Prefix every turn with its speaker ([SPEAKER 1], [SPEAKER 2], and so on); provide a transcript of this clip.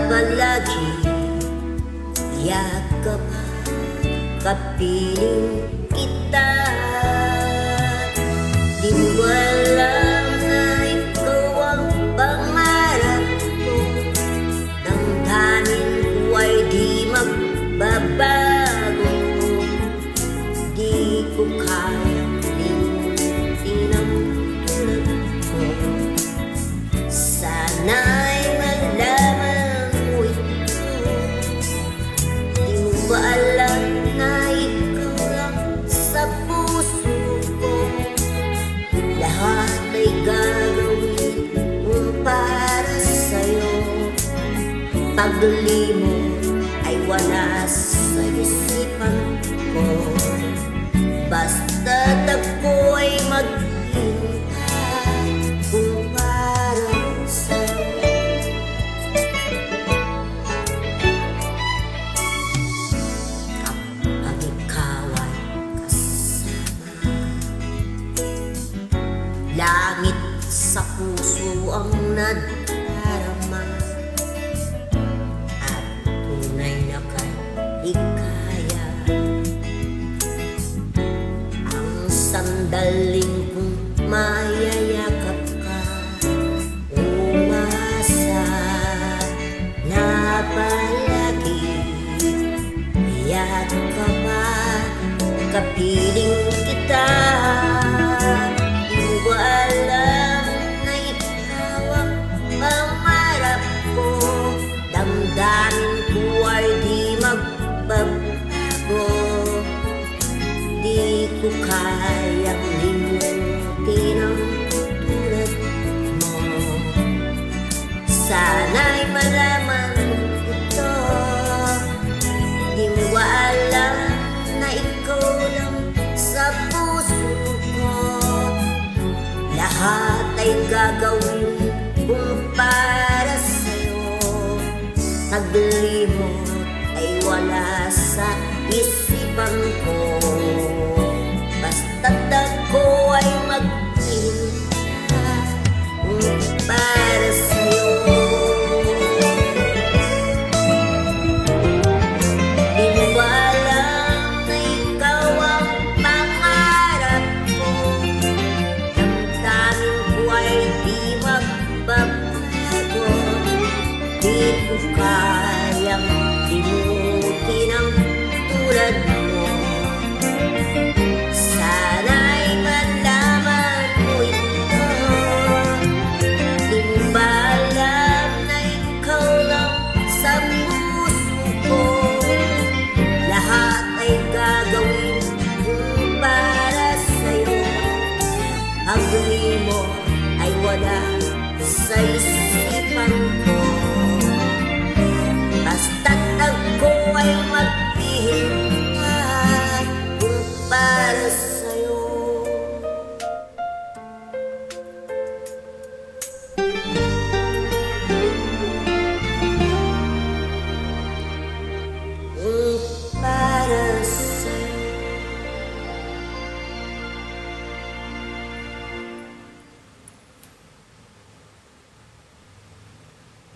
[SPEAKER 1] palagi, yakap, kapiling kita. Di mo alam na ikaw ang pangarap ko, damdamin ko ay di magbabago. Di ko kayang limutin ang tulad mo. Sana'y malaman mo ito. Di mo ba alam na ikaw lang sa puso ko? Lahat ay gagawin kung para sa'yo. Pagduli mo ay wala sa isipan ko. Basta't ako ay maghintay kung para sa'yo. Kapag ikaw ay kasama, langit sa puso ang nadarama, at tunay na kaligaya. Ang sandaling kung mayayakap ka, umasa na palagi, yakapan, kapiling kita. Di mo ba alam na ikaw ang pangarap ko? Damdamin ko ay di magbabago. Di ko kayang limutin ang tulad mo. Sana'y malaman ito. Di mo ba alam na ikaw lang sa puso ko? Lahat ay gagawin kung para sa'yo. Paglimot ay wala sa isipan ko. Basta't ako ay maghintay kung para sa'yo. Di mo ba alam na ikaw ang pangarap ko? Damdamin ko ay di magbabago. Di ko kayang limutin ang tulad mo. Sana'y malaman mo ito. Di mo ba alam na ikaw lang sa puso ko? Lahat ay gagawin kung para sa'yo. Ang gawin mo ay wala sa isipan ko.